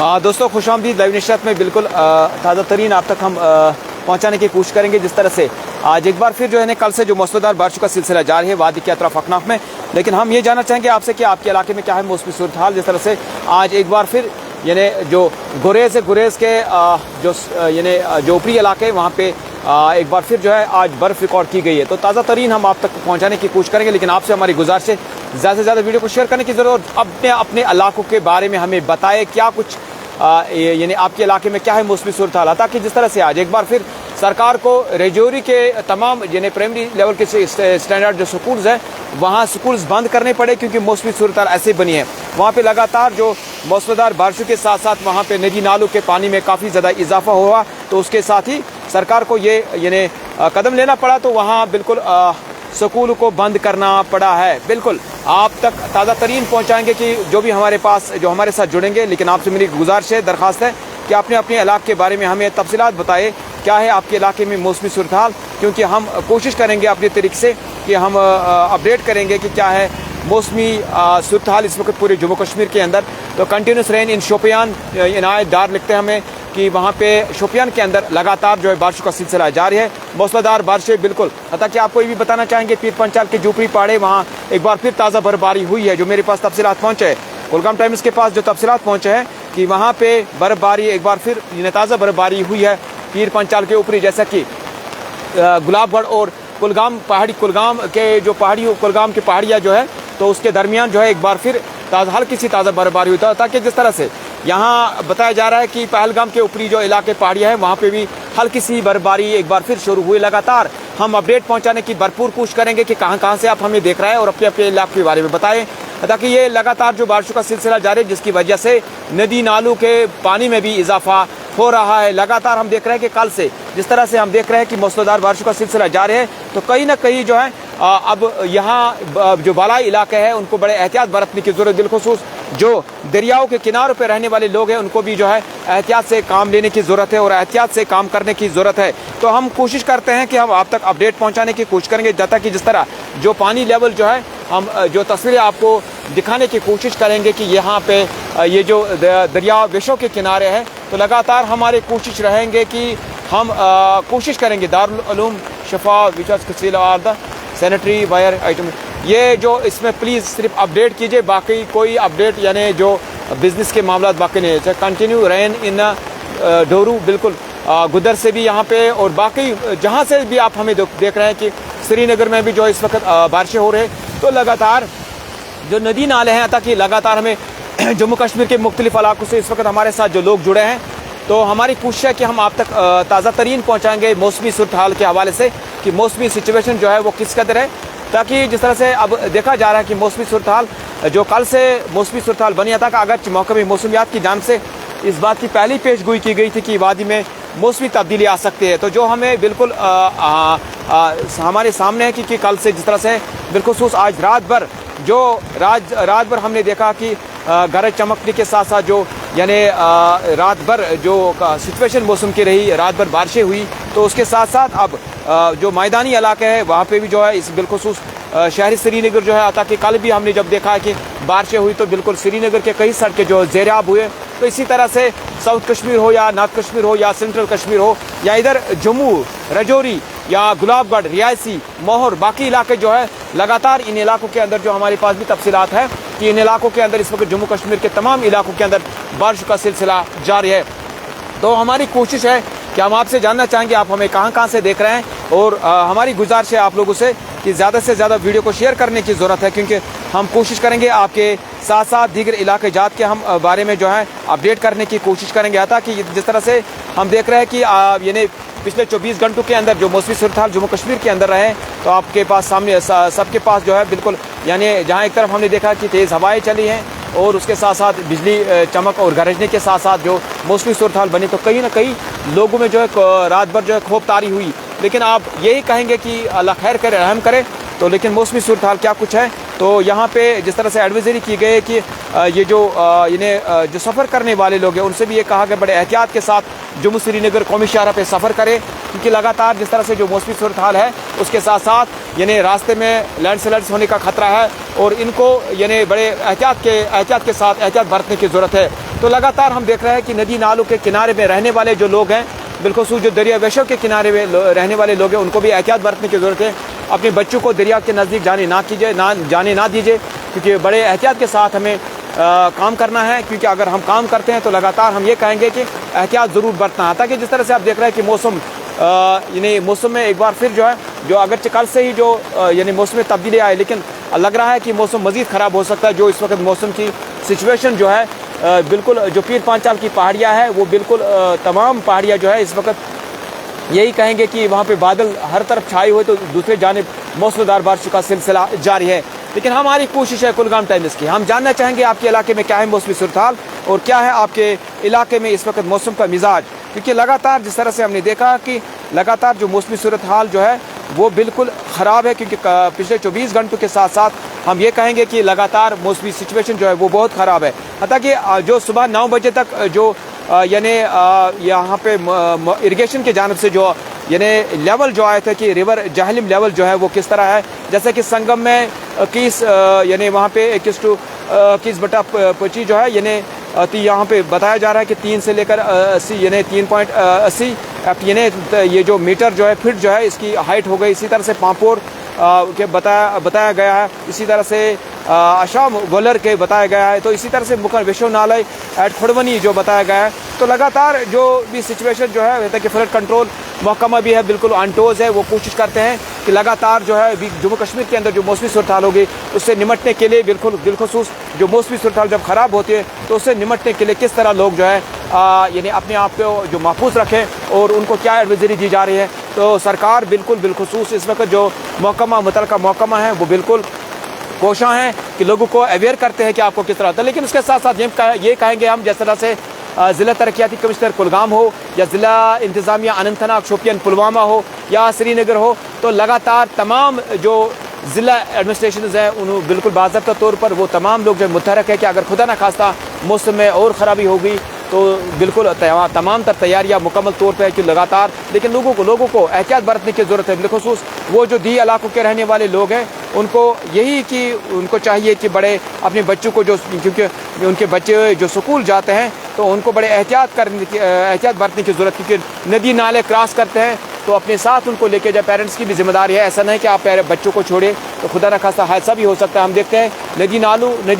दोस्तों खुशामदीद लाइव नशरियात में बिल्कुल ताज़ा तरीन आप तक हम पहुँचाने की कोशिश करेंगे। जिस तरह से आज एक बार फिर जो है ना कल से जो मौसलाधार बारिश का सिलसिला जारी है वादी के अतराफ अकनाफ में, लेकिन हम ये जानना चाहेंगे आपसे कि आपके इलाके में क्या है मौसमी सूरत हाल। जिस तरह से आज एक बार फिर यानी जो गुरेज के जो ऊपरी इलाके वहाँ पे एक बार फिर जो है आज बर्फ़ रिकॉर्ड की गई है। तो ताज़ा तरीन हम आप तक पहुँचाने की कोशिश करेंगे, लेकिन आपसे हमारी गुजारिश है ज़्यादा से ज़्यादा वीडियो को शेयर करने की ज़रूरत। अपने अपने इलाकों के बारे में हमें बताएं क्या कुछ यानी आपके इलाके में क्या है मौसमी सूरत हाल, ताकि जिस तरह से आज एक बार फिर सरकार को रजौरी के तमाम यानी प्राइमरी लेवल के स्टैंडर्ड जो स्कूल्स हैं वहाँ स्कूल्स बंद करने पड़े, क्योंकि मौसमी सूरत हाल ऐसे बनी है। वहाँ पे लगातार जो मौसलाधार बारिशों के साथ साथ वहाँ पे नदी नालों के पानी में काफ़ी ज़्यादा इजाफा हुआ, तो उसके साथ ही सरकार को ये यानी कदम लेना पड़ा, तो वहाँ बिल्कुल स्कूल को बंद करना पड़ा है। बिल्कुल आप तक ताज़ा तरीन पहुँचाएंगे कि जो भी हमारे पास जो हमारे साथ जुड़ेंगे, लेकिन आपसे मेरी गुजारिश है, दरख्वास्त है कि अपने अपने इलाके के बारे में हमें तफसीलात बताएं क्या है आपके इलाके में मौसमी सूरत हाल, क्योंकि हम कोशिश करेंगे अपने तरीके से कि हम अपडेट करेंगे कि क्या है मौसमी सूरत हाल इस वक्त पूरे जम्मू कश्मीर के अंदर। तो कंटिन्यूस रेन इन शोपियान इनायत डार लिखते हैं हमें कि वहाँ पे शोपियान के अंदर लगातार जो है बारिशों का सिलसिला जारी है, मौसलाधार बारिशें बिल्कुल। ताकि आपको ये भी बताना चाहेंगे पीर पंचाल के जुपरी पहाड़े वहाँ एक बार फिर ताज़ा बर्फबारी हुई है। जो मेरे पास तफसीलात पहुँचे है, कुलगाम टाइम्स के पास जो तफसीलात पहुँचे हैं कि वहाँ पे बर्फबारी एक बार फिर ताज़ा बर्फबारी हुई है पीर पंचाल के ऊपरी, जैसा कि गुलाबगढ़ और कुलगाम के जो कुलगाम की पहाड़ियाँ जो है तो उसके दरमियान जो है एक बार फिर हल्की सी ताज़ा बर्फबारी हुई था। ताकि जिस तरह से यहाँ बताया जा रहा है कि पहलगाम के ऊपरी जो इलाके पहाड़ियाँ हैं वहाँ पे भी हल्की सी बर्फबारी एक बार फिर शुरू हुई। लगातार हम अपडेट पहुँचाने की भरपूर कोशिश करेंगे कि कहाँ से आप हमें देख रहे हैं और अपने अपने इलाके के बारे में बताएं, ताकि ये लगातार जो बारिशों का सिलसिला जारी है जिसकी वजह से नदी नालों के पानी में भी इजाफा हो रहा है। लगातार हम देख रहे हैं कि कल से जिस तरह से हम देख रहे हैं कि मौसलाधार बारिशों का सिलसिला जारी है, तो कहीं ना कहीं जो है अब यहाँ जो बालाई इलाके हैं उनको बड़े एहतियात बरतने की जरूरत। बिलखुसूस जो दरियाओं के किनारों पर रहने वाले लोग हैं उनको भी जो है एहतियात से काम लेने की ज़रूरत है और एहतियात से काम करने की ज़रूरत है। तो हम कोशिश करते हैं कि हम आप तक अपडेट पहुँचाने की कोशिश करेंगे, ताकि जिस तरह जो पानी लेवल जो है हम जो तस्वीरें आपको दिखाने की कोशिश करेंगे कि यहाँ पे ये जो दरिया वेशों के किनारे है, तो लगातार हमारी कोशिश रहेंगे कि हम कोशिश करेंगे दारुल उलूम शफा विचार सैनिटरी वायर आइटम ये जो इसमें प्लीज़ सिर्फ अपडेट कीजिए, बाकी कोई अपडेट यानी जो बिज़नेस के मामला बाकी नहीं है। कंटिन्यू रेन इन डोरू बिल्कुल गुदर से भी यहाँ पे और बाकी जहाँ से भी आप हमें देख रहे हैं कि श्रीनगर में भी जो इस वक्त बारिशें हो रही है, तो लगातार जो नदी नाले हैं, ताकि लगातार हमें जम्मू कश्मीर के मुख्तलिफ इलाकों से इस वक्त हमारे साथ जो लोग जुड़े हैं, तो हमारी कोशिश है कि हम आप तक ताज़ा तरीन पहुँचाएँगे मौसमी सूरत हाल के हवाले से कि मौसमी सिचुएशन जो है वो किस कदर है। ताकि जिस तरह से अब देखा जा रहा है कि मौसमी सूरत हाल जो कल से मौसमी सूरत हाल बनी था, अगर मौसमी मौसमियात की जानिब से इस बात की पहली पेशगोई की गई थी कि वादी में मौसमी तब्दीली आ सकती है, तो जो हमें बिल्कुल हमारे सामने है कि कल से जिस तरह से बिलखुसूस आज रात भर हमने देखा कि गरज चमकने के साथ साथ जो यानी रात भर जो सिचुएशन मौसम की रही, रात भर बारिशें हुई, तो उसके साथ साथ अब जो मैदानी इलाके हैं वहाँ पे भी जो है इस बिलखुसूस शहरी श्रीनगर जो है, ताकि कल भी हमने जब देखा है कि बारिशें हुई तो बिल्कुल श्रीनगर के कई सड़कें जो ज़ेराब हुए। तो इसी तरह से साउथ कश्मीर हो या नॉर्थ कश्मीर हो या सेंट्रल कश्मीर हो या इधर जम्मू रजौरी या गुलाबगढ़ रियासी मोहर बाकी इलाके जो है लगातार इन इलाकों के अंदर जो हमारे पास भी तफसीलात है कि इन इलाकों के अंदर इस वक्त जम्मू कश्मीर के तमाम इलाकों के अंदर बारिश का सिलसिला जारी है। तो हमारी कोशिश है कि हम आपसे जानना चाहेंगे आप हमें कहाँ से देख रहे हैं, और हमारी गुजारिश है आप लोगों से कि ज़्यादा से ज़्यादा वीडियो को शेयर करने की ज़रूरत है, क्योंकि हम कोशिश करेंगे आपके साथ साथ दीगर इलाके जात के हम बारे में जो है अपडेट करने की कोशिश करेंगे। ताकि जिस तरह से हम देख रहे हैं कि यानी पिछले 24 घंटों के अंदर जो मौसमी सूरत हाल जम्मू कश्मीर के अंदर रहे, तो आपके पास सामने सबके पास जो है बिल्कुल यानी जहाँ एक तरफ हमने देखा कि तेज़ हवाएँ चली हैं और उसके साथ साथ बिजली चमक और गरजने के साथ साथ जो मौसमी सूरत हाल बनी, तो कहीं ना कहीं लोगों में जो है रात भर जो है खौफतारी हुई। लेकिन आप यही कहेंगे कि अल्लाह खैर करे रहम करे, तो लेकिन मौसमी सूरत हाल क्या कुछ है, तो यहाँ पे जिस तरह से एडवाइजरी की गई है कि ये जो इन्हें जो सफ़र करने वाले लोग हैं उनसे भी ये कहा गया बड़े एहतियात के साथ जम्मू श्रीनगर कौमी शाहरा पे सफ़र करें, क्योंकि लगातार जिस तरह से जो मौसमी सूरत हाल है उसके साथ साथ यानी रास्ते में लैंडस्लाइड्स होने का खतरा है और इनको यानी बड़े एहतियात के साथ एहतियात बरतने की ज़रूरत है। तो लगातार हम देख रहे हैं कि नदी नालों के किनारे में रहने वाले जो लोग हैं, बिलखुसूस जो दरिया वेशों के किनारे में रहने वाले लोग हैं, उनको भी एहतियात बरतने की ज़रूरत है। अपने बच्चों को दरिया के नज़दीक जाने ना दीजिए, क्योंकि बड़े एहतियात के साथ हमें काम करना है। क्योंकि अगर हम काम करते हैं तो लगातार हम ये कहेंगे कि एहतियात ज़रूर बरतना है, ताकि जिस तरह से आप देख रहे हैं कि मौसम यानी मौसम में एक बार फिर जो है, जो अगरचे कल से ही जो यानी मौसम में तब्दीली आई, लेकिन लग रहा है कि मौसम मज़ीद ख़राब हो सकता है। जो इस वक्त मौसम की सिचुएशन जो है, बिल्कुल जो पीर पांचाल की पहाड़ियाँ हैं, वो बिल्कुल तमाम पहाड़ियाँ जो है इस वक्त यही कहेंगे कि वहाँ पे बादल हर तरफ छाए हुए, तो दूसरे जानिब मौसलाधार बारिश का सिलसिला जारी है। लेकिन हमारी कोशिश है कुलगाम टाइम्स की, हम जानना चाहेंगे आपके इलाके में क्या है मौसमी सूरत हाल और क्या है आपके इलाके में इस वक्त मौसम का मिजाज। क्योंकि लगातार जिस तरह से हमने देखा कि लगातार जो मौसमी सूरत हाल जो है वो बिल्कुल ख़राब है, क्योंकि पिछले 24 घंटों के साथ साथ हम ये कहेंगे कि लगातार मौसमी सिचुएशन जो है वो बहुत ख़राब है। हत्ता कि जो सुबह 9 बजे तक जो यानी यहाँ पे इरिगेशन के जानब से जो यानी लेवल जो आया था कि रिवर जहलिम लेवल जो है वो किस तरह है, जैसे कि संगम में 21 यानी वहाँ पे 21/25 जो है यानी यहाँ पे बताया जा रहा है कि 3 से लेकर 80 यानी 3.80 यानी ये जो मीटर जो है फिट जो है इसकी हाइट हो गई। इसी तरह से पांपोर के बताया गया है, इसी तरह से आशाम गोलर के बताया गया है, तो इसी तरह से मुखर विश्वनालय एट खुड़वनी जो बताया गया है। तो लगातार जो भी सिचुएशन जो है कि फ्लड कंट्रोल महकमा भी है बिल्कुल अनटोज है, वो कोशिश करते हैं कि लगातार जो है जम्मू कश्मीर के अंदर जो मौसमी सूरत हाल होगी उससे निमटने के लिए बिलखुसूस जो मौसमी सूरत हाल जब ख़राब होती है तो उससे निमटने के लिए किस तरह लोग जो है यानी अपने आप को जो महफूज रखें और उनको क्या एडवाइजरी दी जा रही है। तो सरकार बिलखुसूस इस वक्त जो मुतलका महकमा है वो बिल्कुल कोशिश हैं कि लोगों को अवेयर करते हैं कि आपको किस तरह होता है। लेकिन उसके साथ साथ ये कहेंगे हम, जिस तरह से ज़िला तरक्याती कमिश्नर कुलगाम हो या ज़िला इंतज़ामिया अनंतनाग शोपियान पुलवामा हो या श्रीनगर हो, तो लगातार तमाम जो ज़िला एडमिनिस्ट्रेशन हैं उन्होंने बिल्कुल बाज़ाब्ता तौर पर वो तमाम लोग जो मुतहरक है कि अगर खुदा न खास्ता मौसम में और ख़राबी होगी तो बिल्कुल तमाम तर तैयारियाँ मुकम्मल तौर पर है कि लगातार, लेकिन लोगों को एहतियात बरतने की ज़रूरत है। बिलखुसूस वो जो दी इलाकों के रहने वाले लोग हैं उनको यही कि उनको चाहिए कि बड़े अपने बच्चों को जो, क्योंकि उनके बच्चे जो स्कूल जाते हैं तो उनको बड़े एहतियात बरतने की ज़रूरत, क्योंकि नदी नाले क्रॉस करते हैं तो अपने साथ उनको लेके जाए। पेरेंट्स की भी जिम्मेदारी है, ऐसा नहीं कि आप बच्चों को छोड़े तो खुदा न खास्ता हादसा भी हो सकता है। हम देखते हैं नदी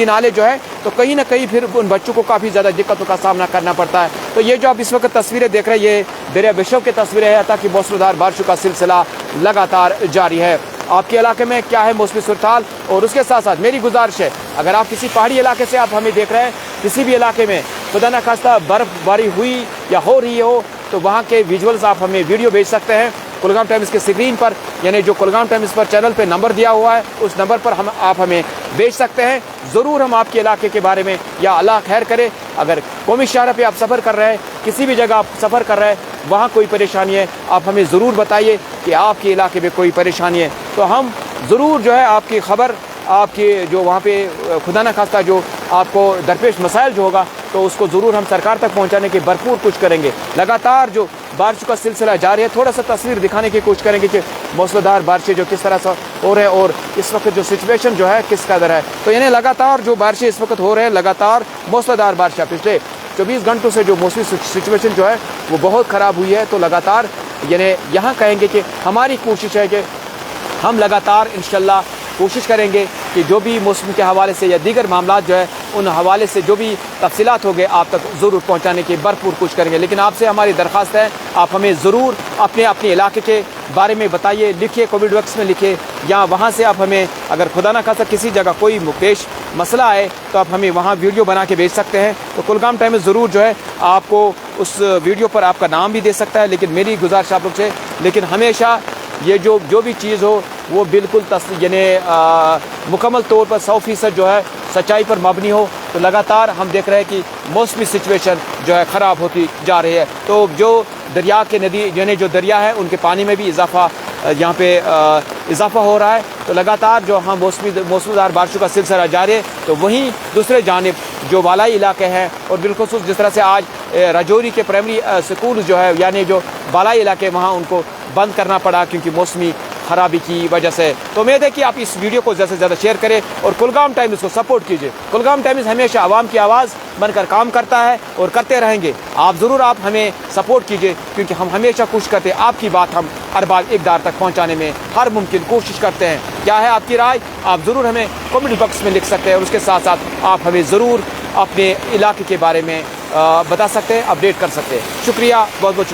नाले जो है तो कहीं ना कहीं फिर उन बच्चों को काफ़ी ज़्यादा दिक्कतों का सामना करना पड़ता है। तो ये जो आप इस वक्त तस्वीरें देख रहे हैं ये दरिया बेशव की तस्वीरें हैं, ताकि मौसलाधार बारिशों का सिलसिला लगातार जारी है। आपके इलाके में क्या है मौसमी सूरत हाल, और उसके साथ साथ मेरी गुजारिश है अगर आप किसी पहाड़ी इलाके से आप हमें देख रहे हैं, किसी भी इलाके में खुदा न खास्ता बर्फबारी हुई या हो रही हो तो वहाँ के विजुअल्स आप हमें वीडियो भेज सकते हैं कुलगाम टाइम्स के स्क्रीन पर, यानी जो कुलगाम टाइम्स पर चैनल पे नंबर दिया हुआ है उस नंबर पर आप हमें भेज सकते हैं। ज़रूर हम आपके इलाके के बारे में, या अल्लाह खैर करे अगर कौमी शहर पे आप सफ़र कर रहे हैं, किसी भी जगह आप सफ़र कर रहे हैं वहाँ कोई परेशानी है, आप हमें ज़रूर बताइए कि आपके इलाके में कोई परेशानी है, तो हम ज़रूर जो है आपकी खबर, आपके जो वहाँ पे खुदा न खास्ता जो आपको दरपेश मसाइल जो होगा तो उसको ज़रूर हम सरकार तक पहुँचाने की भरपूर कोशिश करेंगे। लगातार जो बारिश का सिलसिला जारी है, थोड़ा सा तस्वीर दिखाने की कोशिश करेंगे कि मौसलाधार बारिशें जो किस तरह से हो रहे हैं और इस वक्त जो सिचुएशन जो है किस कदर है। तो यानी लगातार जो बारिशें इस वक्त हो रहे हैं, लगातार मौसलाधार बारिशें पिछले 24 घंटों से जो मौसमी सिचुएशन जो है वो बहुत ख़राब हुई है। तो लगातार यानी यहाँ कहेंगे कि हमारी कोशिश है कि हम लगातार इंशाल्लाह कोशिश करेंगे कि जो भी मौसम के हवाले से या दीगर मामला जो है उन हवाले से जो भी तफसीलात हो गए आप तक ज़रूर पहुँचाने की भरपूर कोशिश करेंगे। लेकिन आपसे हमारी दरख्वास्त है आप हमें ज़रूर अपने इलाके के बारे में बताइए, लिखिए, कमेंट बॉक्स में लिखिए, या वहाँ से आप हमें अगर खुदा न खास्ता किसी जगह कोई पेश मसला आए तो आप हमें वहाँ वीडियो बना के भेज सकते हैं। तो कुलगाम टाइम्स ज़रूर जो है आपको उस वीडियो पर आपका नाम भी दे सकता है। लेकिन मेरी गुजारिश आप लोग से, लेकिन हमेशा ये जो भी चीज़ हो वो बिल्कुल यानी मुकम्मल तौर पर 100% जो है सच्चाई पर मबनी हो। तो लगातार हम देख रहे हैं कि मौसमी सिचुएशन जो है ख़राब होती जा रही है। तो जो दरिया के नदी यानी जो दरिया है उनके पानी में भी इजाफा यहाँ पे इजाफा हो रहा है। तो लगातार जो हम मौसमदार बारिशों का सिलसिला जारी है, तो वहीं दूसरे जानिब जो वालाई इलाके हैं और बिलखुसूस जिस तरह से आज राजौरी के प्राइमरी स्कूल जो है यानी जो वालाई इलाके वहाँ उनको बंद करना पड़ा क्योंकि मौसमी खराबी की वजह से। तो उम्मीद है कि आप इस वीडियो को ज़्यादा से ज़्यादा शेयर करें और कुलगाम टाइम्स को सपोर्ट कीजिए। कुलगाम टाइम्स हमेशा आवाम की आवाज़ बनकर काम करता है और करते रहेंगे। आप ज़रूर आप हमें सपोर्ट कीजिए, क्योंकि हम हमेशा कोशिश करते हैं आपकी बात हम अरबाब इक़दार तक पहुँचाने में हर मुमकिन कोशिश करते हैं। क्या है आपकी राय, आप ज़रूर हमें कमेंट बॉक्स में लिख सकते हैं और उसके साथ साथ आप हमें ज़रूर अपने इलाके के बारे में बता सकते हैं, अपडेट कर सकते हैं। शुक्रिया, बहुत बहुत